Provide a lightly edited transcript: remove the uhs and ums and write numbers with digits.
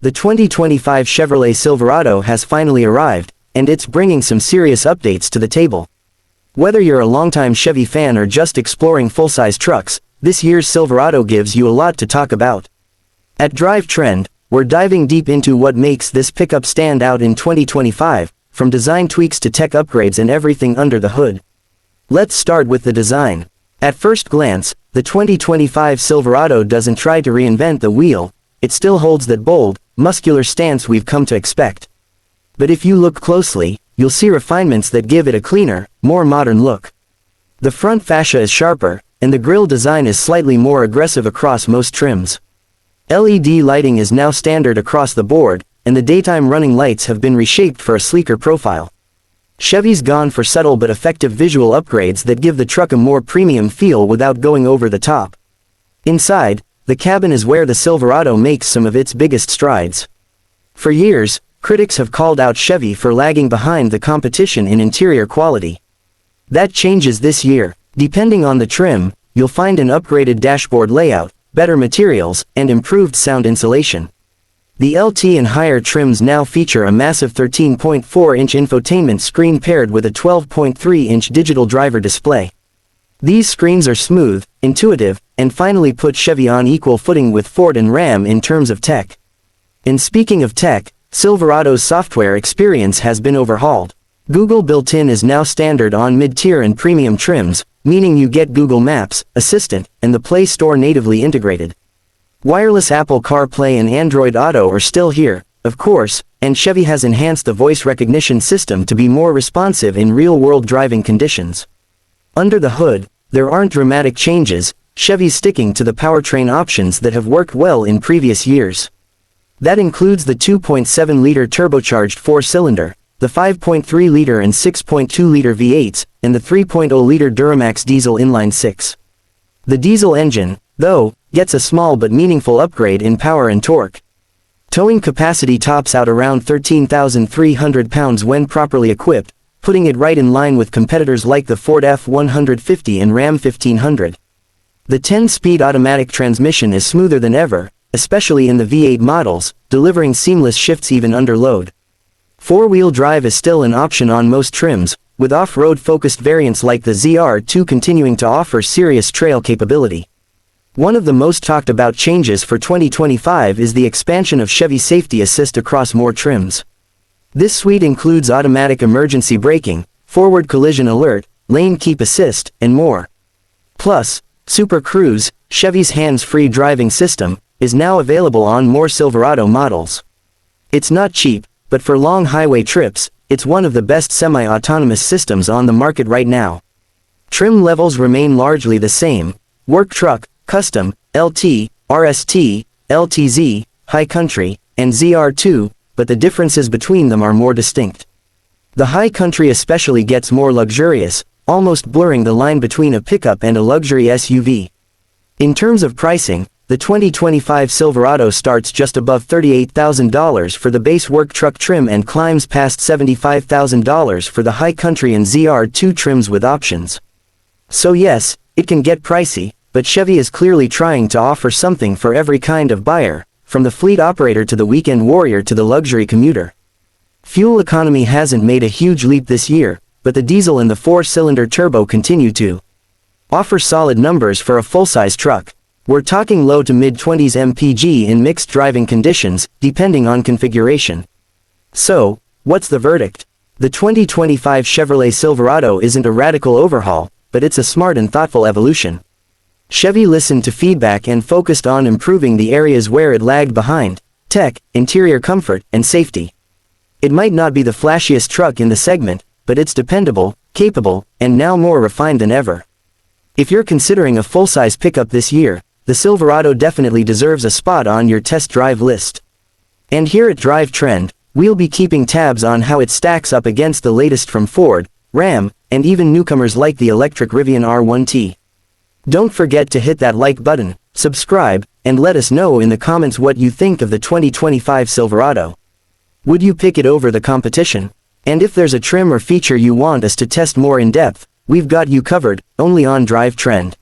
The 2025 Chevrolet Silverado has finally arrived, and it's bringing some serious updates to the table. Whether you're a longtime Chevy fan or just exploring full-size trucks, this year's Silverado gives you a lot to talk about. At Drive Trend, we're diving deep into what makes this pickup stand out in 2025, from design tweaks to tech upgrades and everything under the hood. Let's start with the design. At first glance, the 2025 Silverado doesn't try to reinvent the wheel, it still holds that bold, muscular stance we've come to expect. But if you look closely, you'll see refinements that give it a cleaner, more modern look. The front fascia is sharper, and the grille design is slightly more aggressive across most trims. LED lighting is now standard across the board, and the daytime running lights have been reshaped for a sleeker profile. Chevy's gone for subtle but effective visual upgrades that give the truck a more premium feel without going over the top. Inside, the cabin is where the Silverado makes some of its biggest strides. For years, critics have called out Chevy for lagging behind the competition in interior quality. That changes this year. Depending on the trim, you'll find an upgraded dashboard layout, better materials, and improved sound insulation. The LT and higher trims now feature a massive 13.4-inch infotainment screen paired with a 12.3-inch digital driver display. These screens are smooth, intuitive, and finally put Chevy on equal footing with Ford and Ram in terms of tech. And speaking of tech, Silverado's software experience has been overhauled. Google built-in is now standard on mid-tier and premium trims, meaning you get Google Maps, Assistant, and the Play Store natively integrated. Wireless Apple CarPlay and Android Auto are still here, of course, and Chevy has enhanced the voice recognition system to be more responsive in real-world driving conditions. Under the hood, there aren't dramatic changes, Chevy's sticking to the powertrain options that have worked well in previous years. That includes the 2.7-liter turbocharged 4-cylinder, the 5.3-liter and 6.2-liter V8s, and the 3.0-liter Duramax diesel inline-6. The diesel engine, though, gets a small but meaningful upgrade in power and torque. Towing capacity tops out around 13,300 pounds when properly equipped, putting it right in line with competitors like the Ford F-150 and Ram 1500. The 10-speed automatic transmission is smoother than ever, especially in the V8 models, delivering seamless shifts even under load. Four-wheel drive is still an option on most trims, with off-road focused variants like the ZR2 continuing to offer serious trail capability. One of the most talked about changes for 2025 is the expansion of Chevy Safety Assist across more trims. This suite includes automatic emergency braking, forward collision alert, lane keep assist, and more. Plus, Super Cruise, Chevy's hands-free driving system, is now available on more Silverado models. It's not cheap, but for long highway trips, it's one of the best semi-autonomous systems on the market right now. Trim levels remain largely the same: Work Truck, Custom, LT, RST, LTZ, High Country, and ZR2, but the differences between them are more distinct. The High Country especially gets more luxurious, almost blurring the line between a pickup and a luxury SUV. In terms of pricing, the 2025 Silverado starts just above $38,000 for the base work truck trim and climbs past $75,000 for the High Country and ZR2 trims with options. So yes, it can get pricey, but Chevy is clearly trying to offer something for every kind of buyer, from the fleet operator to the weekend warrior to the luxury commuter. Fuel economy hasn't made a huge leap this year, but the diesel and the 4-cylinder turbo continue to offer solid numbers for a full-size truck. We're talking low to mid-20s mpg in mixed driving conditions, depending on configuration. So, what's the verdict? The 2025 Chevrolet Silverado isn't a radical overhaul, but it's a smart and thoughtful evolution. Chevy listened to feedback and focused on improving the areas where it lagged behind: tech, interior comfort, and safety. It might not be the flashiest truck in the segment, but it's dependable, capable, and now more refined than ever. If you're considering a full-size pickup this year, the Silverado definitely deserves a spot on your test drive list. And here at Drive Trend, we'll be keeping tabs on how it stacks up against the latest from Ford, Ram, and even newcomers like the electric Rivian R1T. Don't forget to hit that like button, subscribe, and let us know in the comments what you think of the 2025 Silverado. Would you pick it over the competition? And if there's a trim or feature you want us to test more in depth, we've got you covered, only on Drive Trend.